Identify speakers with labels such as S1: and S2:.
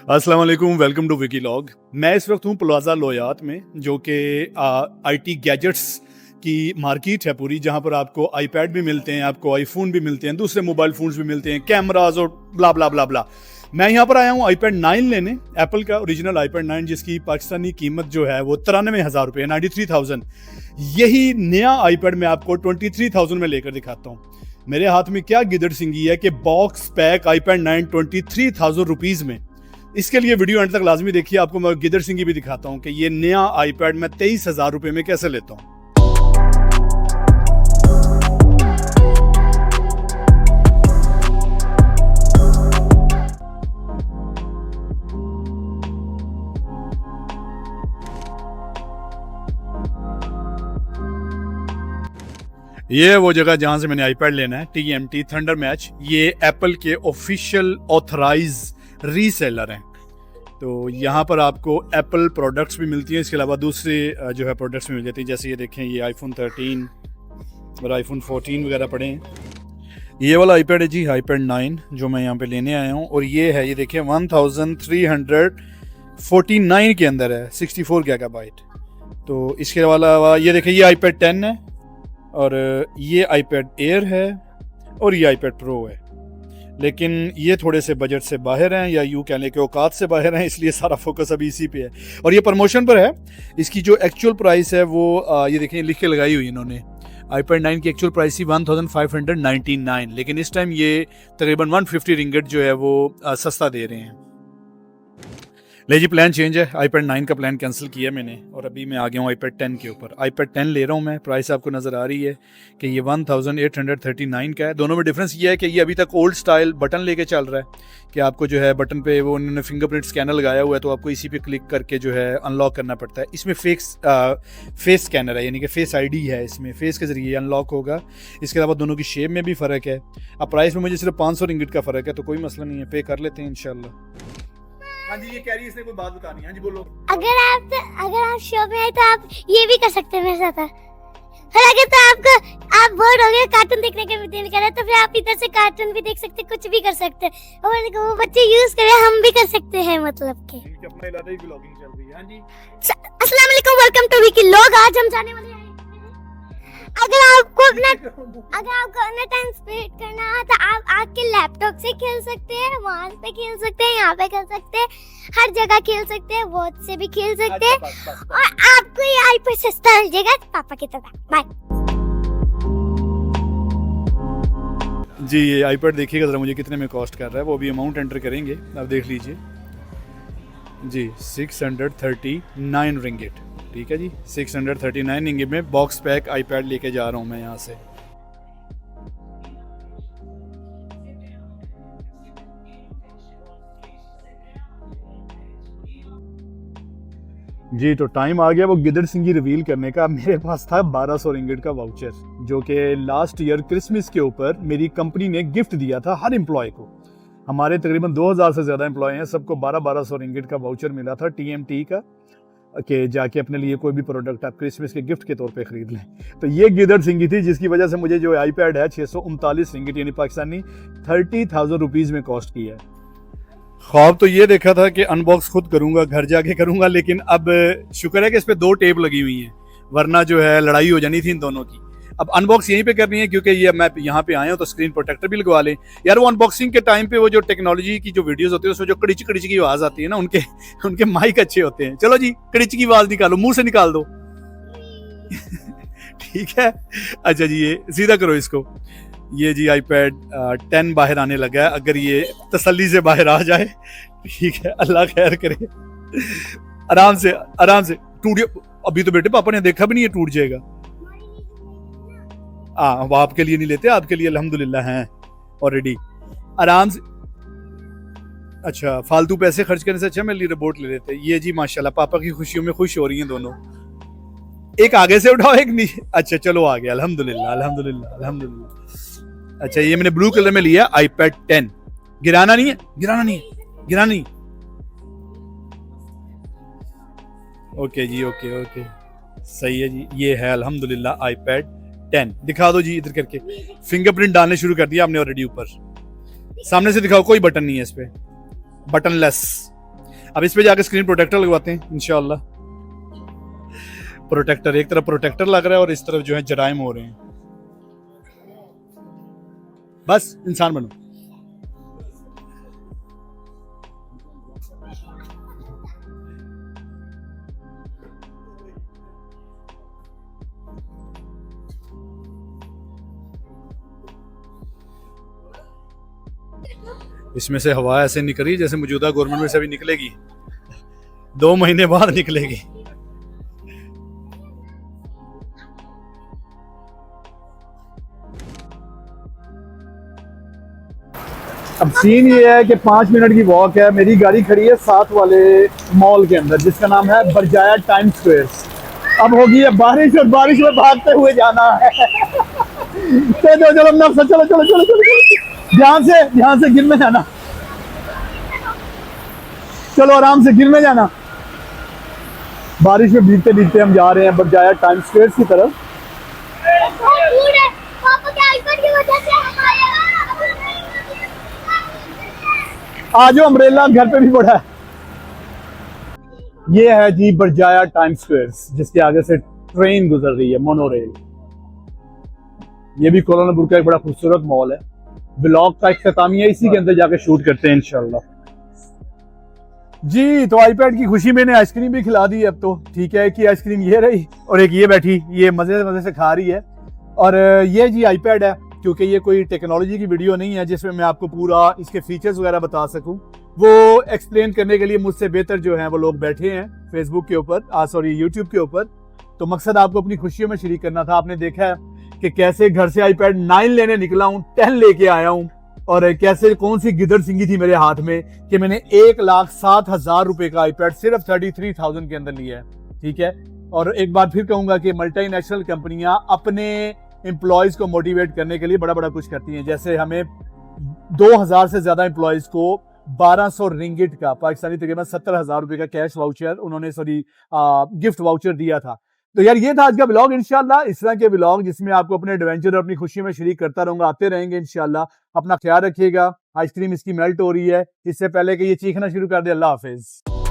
S1: अस्सलाम वालेकुम, welcome to विकीलॉग। मैं इस वक्त हूँ प्लाजा लोयात में, जो कि आईटी गैजेट्स की मार्केट है पूरी, जहाँ पर आपको आईपैड भी मिलते हैं, आपको आईफोन भी मिलते हैं, दूसरे मोबाइल फ़ोन्स भी मिलते हैं, कैमराज और ब्ला ब्ला ब्ला ब्ला। मैं यहाँ पर आया हूँ आईपैड 9 लेने, एप्पल का ओरिजिनल आईपैड 9, जिसकी पाकिस्तानी कीमत जो है वो 93,000 रुपये, 93,000। यही नया आईपैड मैं आपको 23,000 में लेकर दिखाता हूँ। मेरे हाथ में क्या गिदड़ सिंगी है कि बॉक्स पैक आईपैड 9 23,000 रुपीज़ में। इसके लिए वीडियो एंड तक लाजमी देखिए, आपको मैं गिदड़ सिंगी भी दिखाता हूँ कि ये नया आईपैड मैं 23,000 रुपये में कैसे लेता हूँ। ये है वो जगह जहां से मैंने आईपैड लेना है, TMT थंडर मैच। ये एप्पल के ऑफिशियल ऑथराइज रीसेलर हैं। तो यहाँ पर आपको एप्पल प्रोडक्ट्स भी मिलती हैं, इसके अलावा दूसरे जो है प्रोडक्ट्स भी मिल जाती हैं। जैसे ये देखें, ये आईफोन 13 और आईफोन 14 वगैरह पड़े हैं। ये वाला आईपैड है जी, आईपैड 9 जो मैं यहाँ पे लेने आया हूँ। और ये है, ये देखें 1349 के अंदर है, 64 गीगाबाइट। तो इसके अलावा ये देखें, ये आईपैड 10 है, और ये आईपैड एयर है, और ये आईपैड प्रो है। लेकिन ये थोड़े से बजट से बाहर हैं, या यूँ कह लें कि औकात से बाहर हैं, इसलिए सारा फोकस अभी इसी पे है। और ये प्रमोशन पर है। इसकी जो एक्चुअल प्राइस है वो ये देखें लिख के लगाई हुई इन्होंने। आईपैड 9 की एक्चुअल प्राइस थी 1599, लेकिन इस टाइम ये तकरीबन 150 रिंगट जो है वो सस्ता दे रहे हैं। ले जी, प्लान चेंज है, आईपैड 9 का प्लान कैंसिल किया मैंने, और अभी मैं आ गया हूँ आईपैड 10 के ऊपर। आईपैड 10 ले रहा हूँ मैं। प्राइस आपको नज़र आ रही है कि ये 1839 का है। दोनों में डिफरेंस ये है कि ये अभी तक ओल्ड स्टाइल बटन लेके चल रहा है, कि आपको जो है बटन पे वो उन्होंने फिंगरप्रिंट स्कैनर लगाया हुआ है, तो आपको इसी पे क्लिक करके जो है अनलॉक करना पड़ता है। इसमें फेस स्कैनर है, यानी कि फेस ID है, इसमें फेस के जरिए अनलॉक होगा। इसके अलावा दोनों की शेप में भी फ़र्क है। अब प्राइस में मुझे सिर्फ 500 रिंगिट का फ़र्क है, तो कोई मसला नहीं है, पे कर लेते हैं इंशाल्लाह। हाँ जी, ये कह रही है इसने कोई बात बतानी है। हाँ जी बोलो।
S2: अगर आप शो में आए तो आप ये भी कर सकते हैं मेरे साथ। हालांकि तो आप बोर हो गए कार्टून देखने का भी दिल कर रहा है, तो फिर आप इधर से कार्टून भी देख सकते हैं, कुछ भी कर सकते हैं। और वो बच्चे यूज करे, हम भी कर सकते हैं, मतलब के
S1: अपना इलाका ही ब्लॉगिंग चल रही है। हाँ जी,
S2: अस्सलाम वालेकुम, वेलकम टू विकीलॉग। आज हम जाने वाले हैं, अगर आपको अपना टाइम स्पेंड करना है तो आप आके लैपटॉप से खेल सकते हैं, वहां पे खेल सकते हैं, यहाँ पे खेल सकते हैं, हर जगह खेल सकते हैं, वॉच से भी खेल सकते हैं। और आपको ये आईपैड सस्ता मिल जाएगा पापा की तरह। बाय
S1: जी। ये आईपैड देखिएगा जरा मुझे कितने में कॉस्ट कर रहा है, वो भी अमाउंट एंटर करेंगे, आप देख लीजिए जी। 639 रिंगिट, ठीक है जी। 639 रिंगिट में बॉक्स पैक आईपैड लेके जा रहा हूँ मैं यहाँ से। जी, तो टाइम आ गया वो गिदड़ सिंगी रिवील करने का। मेरे पास था 1200 रिंगिट का वाउचर, जो कि लास्ट ईयर क्रिसमस के ऊपर मेरी कंपनी ने गिफ्ट दिया था हर एम्प्लॉय को। हमारे तकरीबन 2000 से ज़्यादा एम्प्लॉय हैं, सबको 1200 रिंगिट का वाउचर मिला था TMT का, कि जाके अपने लिए कोई भी प्रोडक्ट आप क्रिसमस के गिफ्ट के तौर पे ख़रीद लें। तो ये गिदड़ सिंगी थी, जिसकी वजह से मुझे जो आईपैड है 639 रिंगिट यानी पाकिस्तानी 30,000 रुपीज़ में कॉस्ट किया है। ख्वाब तो ये देखा था कि अनबॉक्स खुद करूंगा, घर जाके करूंगा, लेकिन अब शुक्र है कि इस पे 2 टेप लगी हुई हैं, वरना जो है लड़ाई हो जानी थी इन दोनों की। अब अनबॉक्स यहीं पे करनी है, क्योंकि ये मैं यहाँ पे आया हूँ तो स्क्रीन प्रोटेक्टर भी लगवा लें यार। वो अनबॉक्सिंग के टाइम पे वो जो टेक्नोलॉजी की जो वीडियोस होती है उसमें जो कड़िच कड़िच की आवाज़ आती है ना, उनके माइक अच्छे होते हैं। चलो जी, कड़िच की आवाज़ निकालो, मुंह से निकाल दो। ठीक है, अच्छा जी, ये सीधा करो इसको। ये जी आईपैड 10 बाहर आने लगा है, अगर ये तसल्ली से बाहर आ जाए, ठीक है, अल्लाह खैर करे। आराम से टूट। अभी तो बेटे पापा ने देखा भी नहीं है, टूट जाएगा। वो आपके लिए नहीं लेते, आपके लिए अल्हम्दुलिल्लाह हैं ऑलरेडी। आराम से। अच्छा, फालतू पैसे खर्च करने से अच्छा मेरे लिए रिपोर्ट ले लेते। ये जी माशाल्लाह, पापा की खुशियों में खुश हो रही हैं दोनों। एक आगे से उठाओ, एक नीचे। अच्छा चलो, आ गया, अल्हम्दुलिल्लाह अल्हम्दुलिल्लाह अल्हम्दुलिल्लाह। अच्छा, ये मैंने ब्लू कलर में लिया आईपैड 10। गिराना नहीं है। ओके जी, ओके सही है जी। ये है अल्हम्दुलिल्लाह आईपैड 10। दिखा दो जी इधर करके। फिंगरप्रिंट डालने शुरू कर दिया आपने ऑलरेडी ऊपर। सामने से दिखाओ, कोई बटन नहीं है इस पे, बटनलेस। अब इस पे जाके स्क्रीन प्रोटेक्टर लगवाते हैं इंशाल्लाह। प्रोटेक्टर, एक तरफ प्रोटेक्टर लग रहा है और इस तरफ जो है जराइम हो रहे हैं। बस इंसान बनो। इसमें से हवा ऐसे निकली जैसे मौजूदा गवर्नमेंट में से अभी निकलेगी, 2 महीने बाद निकलेगी। अब सीन ये है कि 5 मिनट की वॉक है, मेरी गाड़ी खड़ी है साथ वाले मॉल के अंदर जिसका नाम है बरजाया टाइम स्क्वायर। अब होगी है बारिश और बारिश में भागते हुए जाना है। चलो चलो चलो चलो चलो चलो चलो, ध्यान से गिर में जाना, चलो आराम से गिर में जाना। बारिश में भीगते भीगते हम जा रहे हैं बरजाया टाइम स्क्वायर की तरफ। आज अम्ब्रेला घर पे भी पड़ा है। ये है जी बरजाया टाइम स्क्वायर जिसके आगे से ट्रेन गुजर रही है, मोनोरेल। ये भी कोलालमपुर का एक बड़ा खूबसूरत मॉल है। व्लॉग का इख्तितामिया इसी के अंदर जाके शूट करते हैं इंशाल्लाह। जी तो आईपैड की खुशी मैंने आइसक्रीम भी खिला दी। अब तो ठीक है कि आइसक्रीम ये रही और एक ये बैठी, ये मजे से खा रही है। और ये जी आईपैड है, क्योंकि ये कोई टेक्नोलॉजी की वीडियो नहीं है जिसमें मैं आपको पूरा इसके फीचर्स वगैरह बता सकूं। वो एक्सप्लेन करने के लिए मुझसे बेहतर जो है वो लोग बैठे हैं फेसबुक के ऊपर, सॉरी यूट्यूब के ऊपर। तो मकसद आपको अपनी खुशियों में शरीक करना था। आपने देखा है कि कैसे घर से आईपैड 9 लेने निकला हूँ, 10 लेके आया हूँ, और कैसे कौन सी गिदड़ सिंगी थी मेरे हाथ में कि मैंने 1,07,000 रुपए का आईपैड सिर्फ 33,000 के अंदर लिया है। ठीक है, और एक बार फिर कहूंगा कि मल्टीनेशनल कंपनियां अपने एम्प्लॉयज को मोटिवेट करने के लिए बड़ा बड़ा कुछ करती हैं। जैसे हमें 2,000 से ज्यादा एम्प्लॉयज को 1,200 रिंगिट का, पाकिस्तानी तकरीबन 70,000 रुपए का कैश वाउचर उन्होंने गिफ्ट वाउचर दिया था। तो यार ये था आज का ब्लॉग। इंशाल्लाह इस तरह के ब्लॉग जिसमें आपको अपने एडवेंचर और अपनी खुशी में शरीक करता रहूंगा, आते रहेंगे इंशाल्लाह। अपना ख्याल रखिएगा। आइसक्रीम इसकी मेल्ट हो रही है, इससे पहले कि ये चीखना शुरू कर दे। अल्लाह हाफिज।